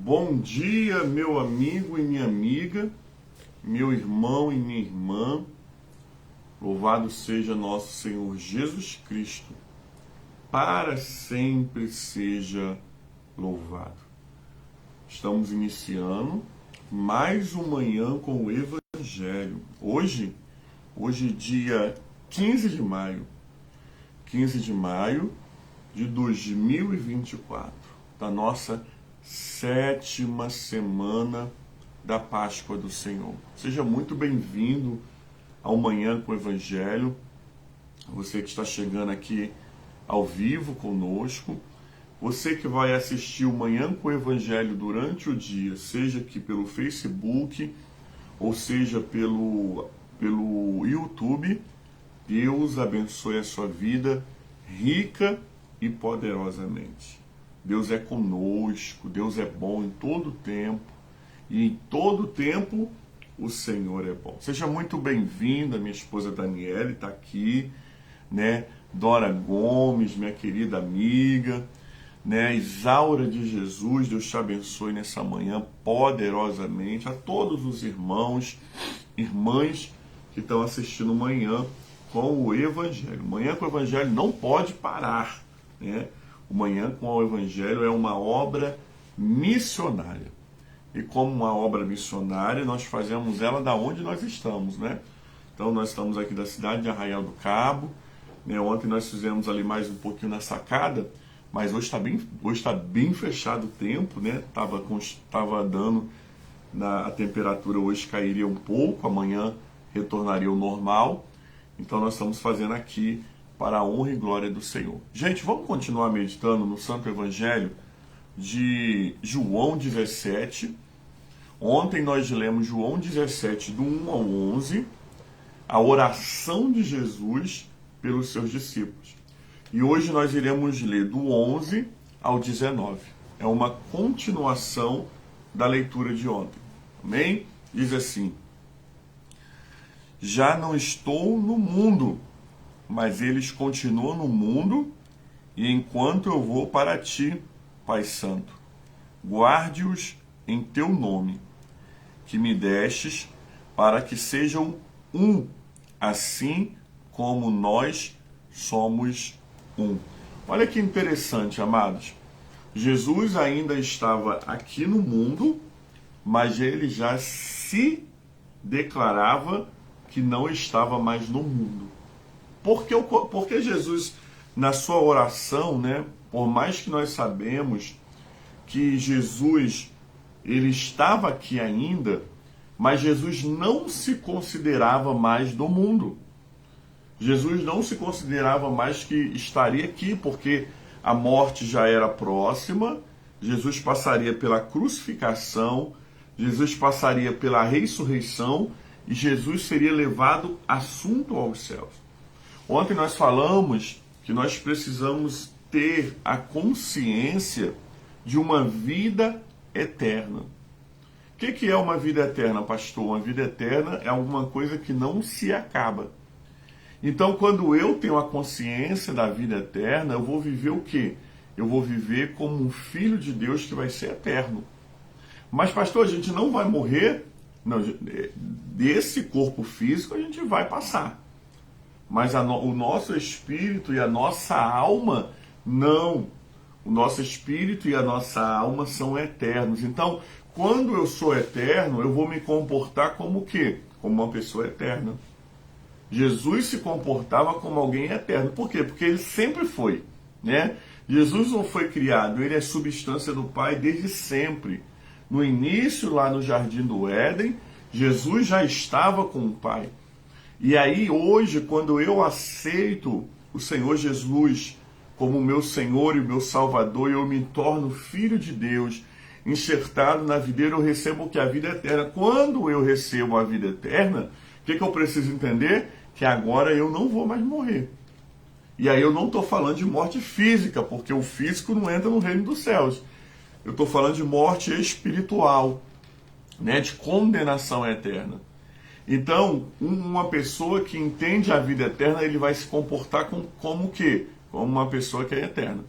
Bom dia, meu amigo e minha amiga, meu irmão e minha irmã. Louvado seja nosso Senhor Jesus Cristo. Para sempre seja louvado. Estamos iniciando mais uma manhã com o Evangelho. Hoje, dia 15 de maio. 15 de maio de 2024, da nossa 7ª semana da Páscoa do Senhor. Seja muito bem-vindo ao Manhã com o Evangelho. Você que está chegando aqui ao vivo conosco, você que vai assistir o Manhã com o Evangelho durante o dia, seja aqui pelo Facebook ou seja pelo YouTube, Deus abençoe a sua vida rica e poderosamente. Deus é conosco, Deus é bom em todo tempo, e em todo tempo o Senhor é bom. Seja muito bem-vinda, minha esposa Daniele está aqui, né? Dora Gomes, minha querida amiga, né? Isaura de Jesus, Deus te abençoe nessa manhã poderosamente. A todos os irmãos, irmãs que estão assistindo Manhã com o Evangelho. Manhã com o Evangelho não pode parar, né? O Manhã com o Evangelho é uma obra missionária. E como uma obra missionária, nós fazemos ela da onde nós estamos, né? Então nós estamos aqui da cidade de Arraial do Cabo, né? Ontem nós fizemos ali mais um pouquinho na sacada, mas hoje está bem fechado o tempo, né? Tava dando, a temperatura hoje cairia um pouco, amanhã retornaria ao normal. Então nós estamos fazendo aqui para a honra e glória do Senhor. Gente, vamos continuar meditando no Santo Evangelho de João 17. Ontem nós lemos João 17, do 1 ao 11, a oração de Jesus pelos seus discípulos. E hoje nós iremos ler do 11 ao 19. É uma continuação da leitura de ontem. Amém? Diz assim: Já não estou no mundo, mas eles continuam no mundo, e enquanto eu vou para ti, Pai Santo, guarde-os em teu nome, que me destes, para que sejam um, assim como nós somos um. Olha que interessante, amados. Jesus ainda estava aqui no mundo, mas ele já se declarava que não estava mais no mundo. Porque Jesus, na sua oração, né, por mais que nós sabemos que Jesus ele estava aqui ainda, mas Jesus não se considerava mais do mundo. Jesus não se considerava mais que estaria aqui, porque a morte já era próxima, Jesus passaria pela crucificação, Jesus passaria pela ressurreição e Jesus seria levado assunto aos céus. Ontem nós falamos que nós precisamos ter a consciência de uma vida eterna. O que é uma vida eterna, pastor? Uma vida eterna é alguma coisa que não se acaba. Então, quando eu tenho a consciência da vida eterna, eu vou viver o quê? Eu vou viver como um filho de Deus que vai ser eterno. Mas, pastor, a gente não vai morrer? Não, desse corpo físico a gente vai passar. Mas o nosso espírito e a nossa alma, não. O nosso espírito e a nossa alma são eternos. Então, quando eu sou eterno, eu vou me comportar como o quê? Como uma pessoa eterna. Jesus se comportava como alguém eterno. Por quê? Porque ele sempre foi, né? Jesus não foi criado, ele é substância do Pai desde sempre. No início, lá no Jardim do Éden, Jesus já estava com o Pai. E aí, hoje, quando eu aceito o Senhor Jesus como meu Senhor e meu Salvador, eu me torno filho de Deus, enxertado na videira, eu recebo o que? A vida eterna. Quando eu recebo a vida eterna, o que eu preciso entender? Que agora eu não vou mais morrer. E aí eu não estou falando de morte física, porque o físico não entra no reino dos céus. Eu estou falando de morte espiritual, né? De condenação eterna. Então, uma pessoa que entende a vida eterna, ele vai se comportar como o quê? Como uma pessoa que é eterna.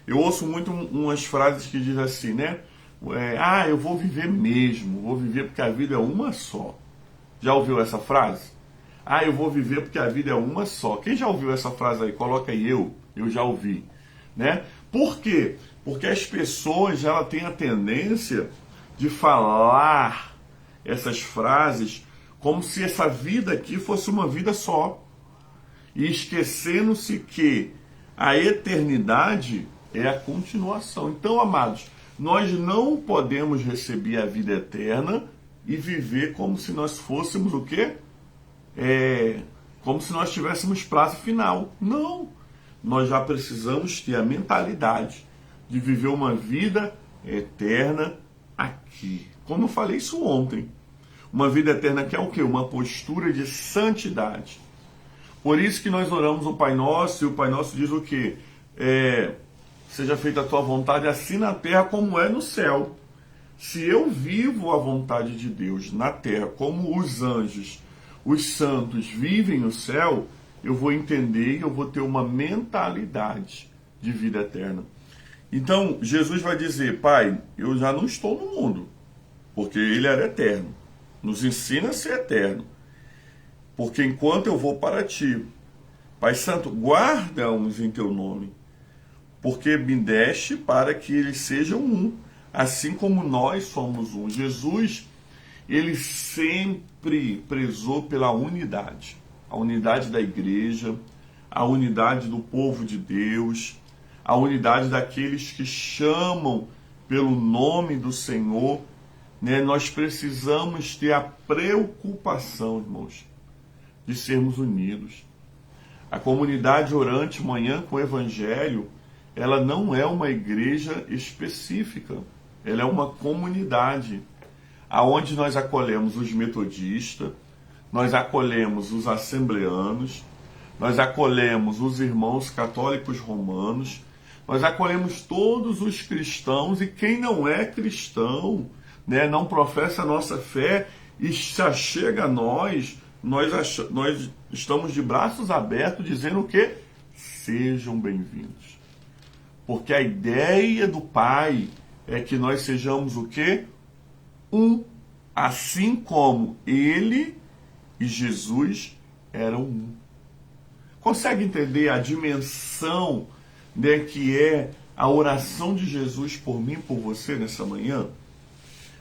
Eu ouço muito umas frases que dizem assim, né? eu vou viver mesmo, vou viver porque a vida é uma só. Já ouviu essa frase? Eu vou viver porque a vida é uma só. Quem já ouviu essa frase aí? Coloca aí eu já ouvi, né? Por quê? Porque as pessoas ela têm a tendência de falar essas frases como se essa vida aqui fosse uma vida só. E esquecendo-se que a eternidade é a continuação. Então, amados, nós não podemos receber a vida eterna e viver como se nós fôssemos o quê? Como se nós tivéssemos prazo final. Não. Nós já precisamos ter a mentalidade de viver uma vida eterna aqui. Como eu falei isso ontem. Uma vida eterna que é o quê? Uma postura de santidade. Por isso que nós oramos o Pai Nosso, e o Pai Nosso diz o quê? Seja feita a tua vontade assim na terra como é no céu. Se eu vivo a vontade de Deus na terra como os anjos, os santos vivem no céu, eu vou entender e eu vou ter uma mentalidade de vida eterna. Então, Jesus vai dizer, Pai, eu já não estou no mundo, porque Ele era eterno. Nos ensina a ser eterno. Porque enquanto eu vou para Ti, Pai Santo, guarda-os em Teu nome, porque me deste para que eles sejam um, assim como nós somos um. Jesus, Ele sempre prezou pela unidade. A unidade da igreja, a unidade do povo de Deus, a unidade daqueles que chamam pelo nome do Senhor, né? Nós precisamos ter a preocupação, irmãos, de sermos unidos. A comunidade orante manhã com o Evangelho, ela não é uma igreja específica, ela é uma comunidade, aonde nós acolhemos os metodistas, nós acolhemos os assembleanos, nós acolhemos os irmãos católicos romanos, nós acolhemos todos os cristãos, e quem não é cristão, né, não professa a nossa fé e se achega a nós estamos de braços abertos dizendo o quê? Sejam bem-vindos. Porque a ideia do Pai é que nós sejamos o quê? Um. Assim como Ele e Jesus eram um. Consegue entender a dimensão, né, que é a oração de Jesus por mim e por você nessa manhã?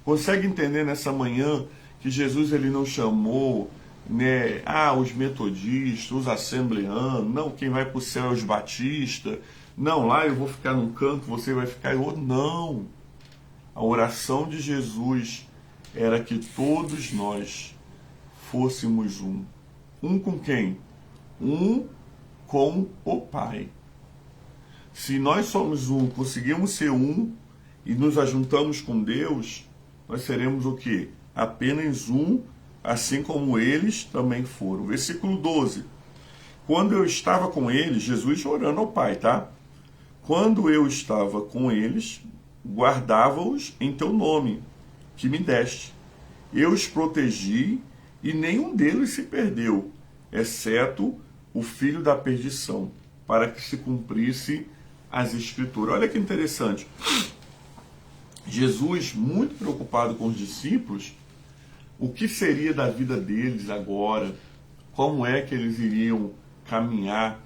Consegue entender nessa manhã que Jesus ele não chamou, né, os metodistas, os assembleanos, não, quem vai para o céu é os batistas, não, lá eu vou ficar num canto, você vai ficar em outro. Não. A oração de Jesus era que todos nós fôssemos um. Um com quem? Um com o Pai. Se nós somos um, conseguimos ser um e nos ajuntamos com Deus, nós seremos o quê? Apenas um, assim como eles também foram. Versículo 12. Quando eu estava com eles, Jesus orando ao Pai, tá? Quando eu estava com eles, guardava-os em teu nome, que me deste. Eu os protegi e nenhum deles se perdeu, exceto o filho da perdição, para que se cumprisse as Escrituras. Olha que interessante. Jesus, muito preocupado com os discípulos, o que seria da vida deles agora, como é que eles iriam caminhar.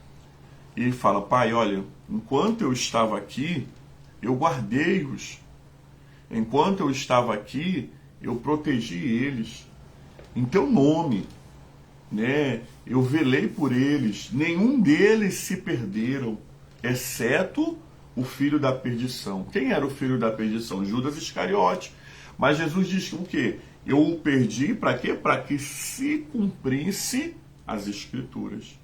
E ele fala, Pai, olha, enquanto eu estava aqui, eu guardei-os. Enquanto eu estava aqui, eu protegi eles. Em teu nome, né? Eu velei por eles. Nenhum deles se perderam, exceto o filho da perdição. Quem era o filho da perdição? Judas Iscariote. Mas Jesus diz o quê? Eu o perdi para quê? Para que se cumprisse as Escrituras.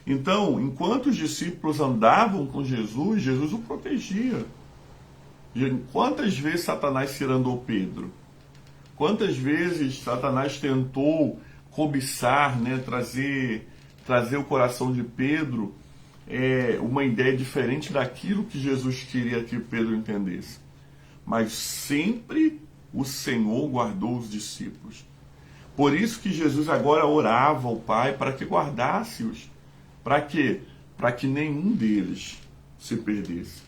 Então, enquanto os discípulos andavam com Jesus, Jesus o protegia. Quantas vezes Satanás cirandou Pedro? Quantas vezes Satanás tentou cobiçar, né, trazer o coração de Pedro uma ideia diferente daquilo que Jesus queria que Pedro entendesse. Mas sempre o Senhor guardou os discípulos. Por isso que Jesus agora orava ao Pai para que guardasse-os. Para quê? Para que nenhum deles se perdesse.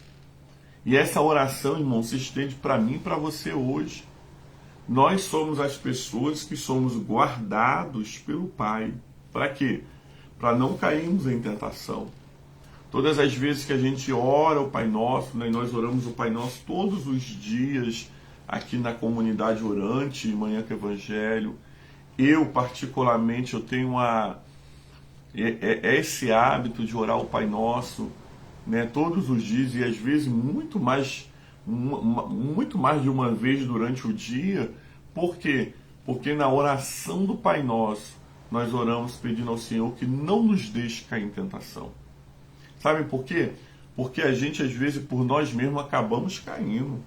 E essa oração, irmão, se estende para mim e para você hoje. Nós somos as pessoas que somos guardados pelo Pai. Para quê? Para não cairmos em tentação. Todas as vezes que a gente ora o Pai Nosso, né, nós oramos o Pai Nosso todos os dias aqui na comunidade orante, Manhã com Evangelho. Eu, particularmente, eu tenho esse hábito de orar o Pai Nosso, né, todos os dias, e às vezes muito mais de uma vez durante o dia. Por quê? Porque na oração do Pai Nosso, nós oramos pedindo ao Senhor que não nos deixe cair em tentação. Sabe por quê? Porque a gente, às vezes, por nós mesmos, acabamos caindo.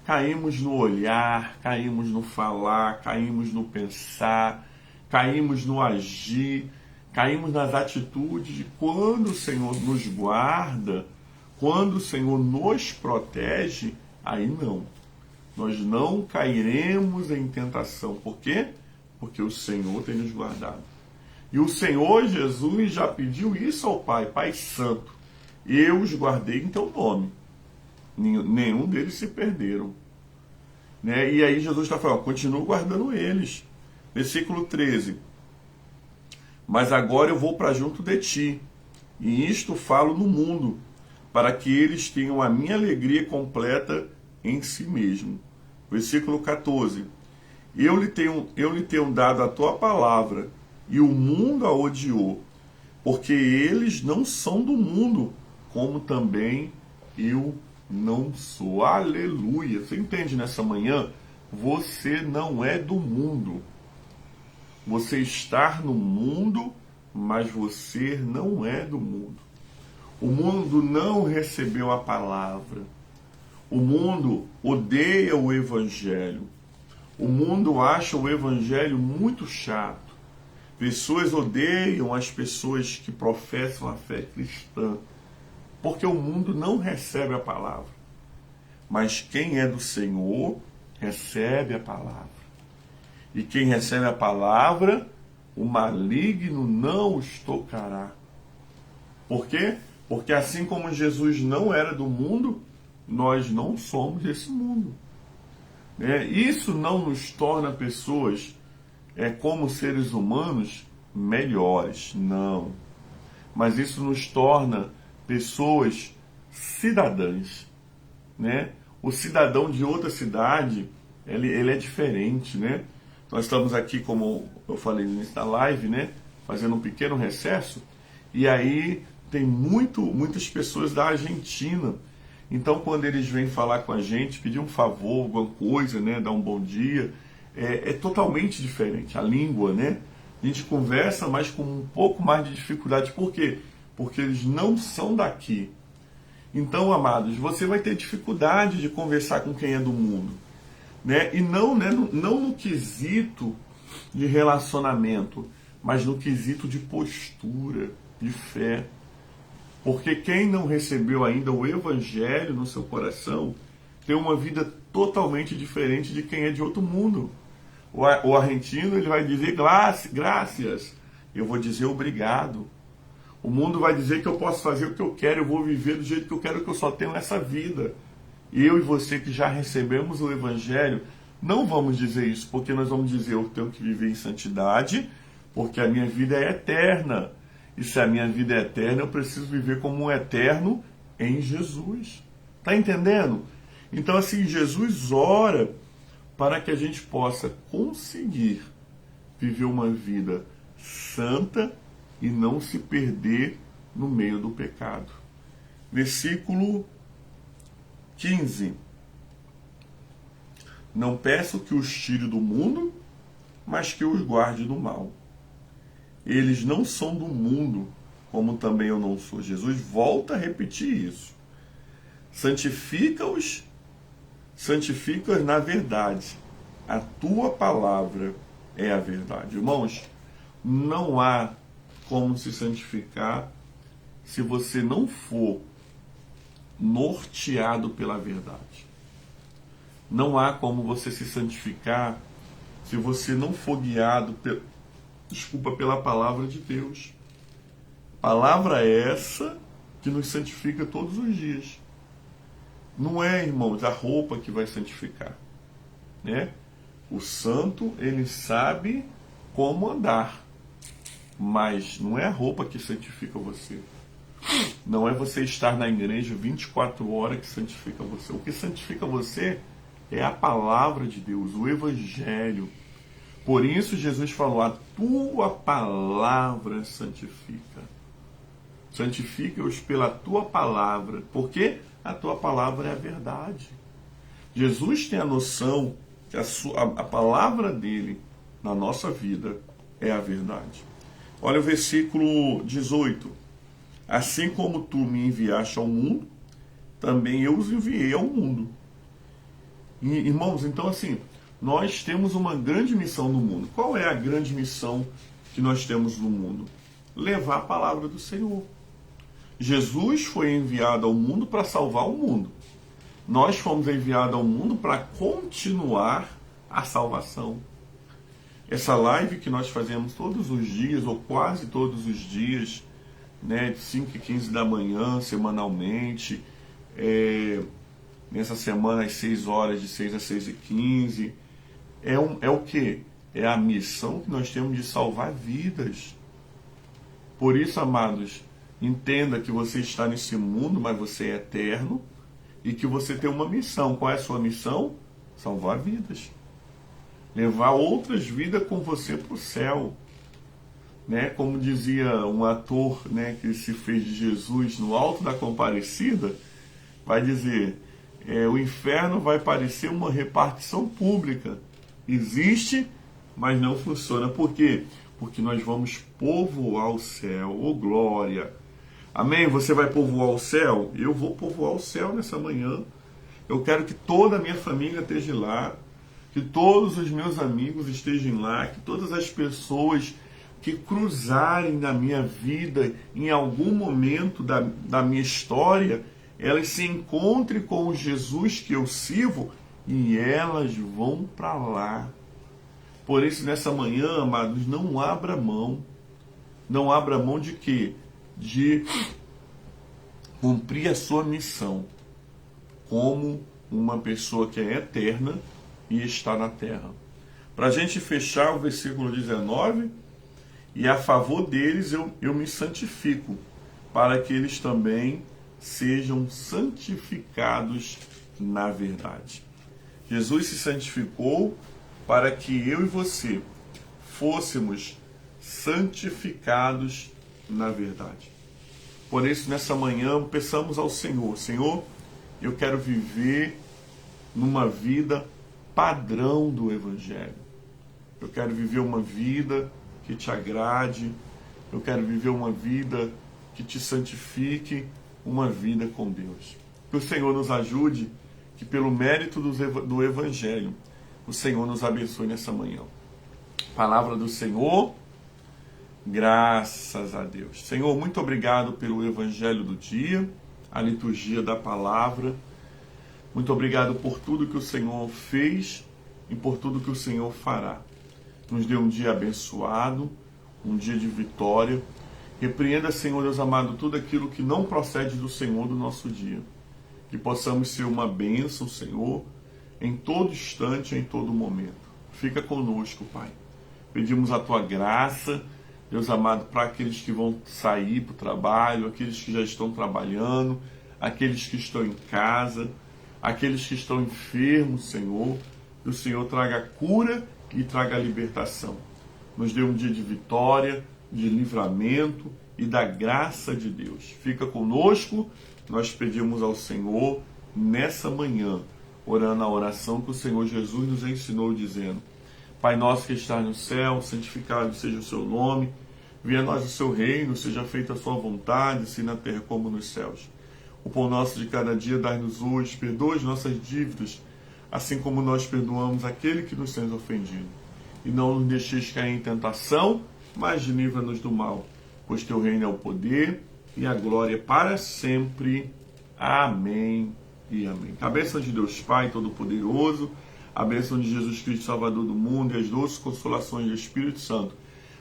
Caímos no olhar, caímos no falar, caímos no pensar, caímos no agir, caímos nas atitudes. E quando o Senhor nos guarda, quando o Senhor nos protege, aí não. Nós não cairemos em tentação. Por quê? Porque o Senhor tem nos guardado. E o Senhor Jesus já pediu isso ao Pai: Pai Santo, eu os guardei em teu nome. Nenhum deles se perderam. Né? E aí Jesus está falando: continua guardando eles. Versículo 13. Mas agora eu vou para junto de ti, e isto falo no mundo, para que eles tenham a minha alegria completa em si mesmo. Versículo 14. Eu lhe tenho dado a tua palavra, e o mundo a odiou, porque eles não são do mundo, como também eu não sou. Aleluia! Você entende nessa manhã? Você não é do mundo. Você está no mundo, mas você não é do mundo. O mundo não recebeu a palavra. O mundo odeia o Evangelho. O mundo acha o Evangelho muito chato. Pessoas odeiam as pessoas que professam a fé cristã, porque o mundo não recebe a palavra. Mas quem é do Senhor, recebe a palavra. E quem recebe a palavra, o maligno não os tocará. Por quê? Porque assim como Jesus não era do mundo, nós não somos desse mundo. Isso não nos torna pessoas como seres humanos melhores, não. Mas isso nos torna pessoas cidadãs, né? O cidadão de outra cidade, ele é diferente, né? Nós estamos aqui, como eu falei no início da live, né? Fazendo um pequeno recesso, e aí tem muitas pessoas da Argentina. Então, quando eles vêm falar com a gente, pedir um favor, alguma coisa, né? Dar um bom dia, é totalmente diferente. A língua, né? A gente conversa, mas com um pouco mais de dificuldade. Por quê? Porque eles não são daqui. Então, amados, você vai ter dificuldade de conversar com quem é do mundo. Né? E não no quesito de relacionamento, mas no quesito de postura, de fé. Porque quem não recebeu ainda o Evangelho no seu coração tem uma vida totalmente diferente de quem é de outro mundo. O argentino, ele vai dizer graças, eu vou dizer obrigado. O mundo vai dizer que eu posso fazer o que eu quero, eu vou viver do jeito que eu quero, que eu só tenho essa vida. Eu e você que já recebemos o Evangelho, não vamos dizer isso, porque nós vamos dizer: eu tenho que viver em santidade, porque a minha vida é eterna. E se a minha vida é eterna, eu preciso viver como um eterno em Jesus. Está entendendo? Então, assim, Jesus ora para que a gente possa conseguir viver uma vida santa e não se perder no meio do pecado. Versículo 15. Não peço que os tire do mundo, mas que os guarde do mal. Eles não são do mundo, como também eu não sou. Jesus volta a repetir isso. Santifica-os na verdade. A tua palavra é a verdade. Irmãos, não há como se santificar se você não for norteado pela verdade. Não há como você se santificar se você não for guiado pela palavra de Deus. Palavra essa que nos santifica todos os dias. Não é, irmãos, a roupa que vai santificar, né? O santo, ele sabe como andar, mas não é a roupa que santifica você. Não é você estar na igreja 24 horas que santifica você. O que santifica você é a palavra de Deus, o Evangelho. Por isso Jesus falou, a tua palavra santifica. Santifica-os pela tua palavra, porque a tua palavra é a verdade. Jesus tem a noção que a palavra dele na nossa vida é a verdade. Olha o versículo 18. Assim como tu me enviaste ao mundo, também eu os enviei ao mundo. E, irmãos, então assim, nós temos uma grande missão no mundo. Qual é a grande missão que nós temos no mundo? Levar a palavra do Senhor. Jesus foi enviado ao mundo para salvar o mundo. Nós fomos enviados ao mundo para continuar a salvação. Essa live que nós fazemos todos os dias, ou quase todos os dias, né, de 5h15 da manhã, semanalmente, nessa semana às 6 horas, de 6 a 6h15, é o que? É a missão que nós temos de salvar vidas. Por isso, amados, entenda que você está nesse mundo, mas você é eterno, e que você tem uma missão. Qual é a sua missão? Salvar vidas. Levar outras vidas com você para o céu. Né? Como dizia um ator, né, que se fez de Jesus no Alto da Compadecida, vai dizer, o inferno vai parecer uma repartição pública. Existe, mas não funciona. Por quê? Porque nós vamos povoar o céu. Ô glória! Amém? Você vai povoar o céu? Eu vou povoar o céu nessa manhã. Eu quero que toda a minha família esteja lá, que todos os meus amigos estejam lá, que todas as pessoas que cruzarem na minha vida em algum momento da minha história, elas se encontrem com o Jesus que eu sirvo e elas vão para lá. Por isso, nessa manhã, amados, não abra mão. Não abra mão de quê? De cumprir a sua missão como uma pessoa que é eterna e está na terra. Para a gente fechar o versículo 19, e a favor deles eu me santifico, para que eles também sejam santificados na verdade. Jesus se santificou para que eu e você fôssemos santificados na verdade. Por isso, nessa manhã, peçamos ao Senhor, Senhor, eu quero viver numa vida padrão do Evangelho. Eu quero viver uma vida que te agrade, eu quero viver uma vida que te santifique, uma vida com Deus. Que o Senhor nos ajude, que pelo mérito do Evangelho, o Senhor nos abençoe nessa manhã. Palavra do Senhor, graças a Deus. Senhor, muito obrigado pelo Evangelho do dia, a liturgia da palavra. Muito obrigado por tudo que o Senhor fez e por tudo que o Senhor fará. Nos dê um dia abençoado, um dia de vitória. Repreenda, Senhor Deus amado, tudo aquilo que não procede do Senhor do nosso dia. Que possamos ser uma bênção, Senhor, em todo instante, em todo momento. Fica conosco, Pai. Pedimos a Tua graça, Deus amado, para aqueles que vão sair para o trabalho, aqueles que já estão trabalhando, aqueles que estão em casa, aqueles que estão enfermos, Senhor. Que o Senhor traga cura e traga libertação. Nos dê um dia de vitória, de livramento e da graça de Deus. Fica conosco, nós pedimos ao Senhor nessa manhã, orando a oração que o Senhor Jesus nos ensinou, dizendo: Pai nosso que estás no céu, santificado seja o seu nome, venha a nós o seu reino, seja feita a sua vontade, assim na terra como nos céus. O pão nosso de cada dia dai-nos hoje, perdoa as nossas dívidas, assim como nós perdoamos aquele que nos tem ofendido. E não nos deixeis cair em tentação, mas livra-nos do mal, pois teu reino é o poder e a glória para sempre. Amém e amém. A bênção de Deus Pai Todo-Poderoso, a bênção de Jesus Cristo, Salvador do mundo, e as doces consolações do Espírito Santo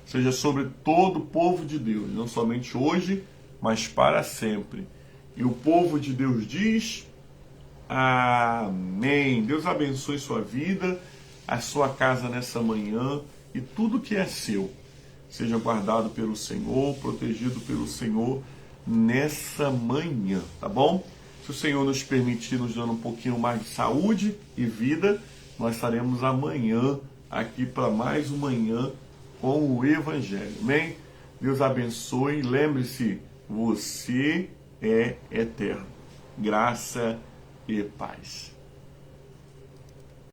seja sobre todo o povo de Deus, não somente hoje, mas para sempre. E o povo de Deus diz: Amém. Deus abençoe sua vida, a sua casa nessa manhã e tudo que é seu. Seja guardado pelo Senhor, protegido pelo Senhor nessa manhã, tá bom? Se o Senhor nos permitir, nos dando um pouquinho mais de saúde e vida, nós estaremos amanhã aqui para mais uma manhã com o Evangelho. Amém? Deus abençoe. Lembre-se, você é eterno. Graça e paz.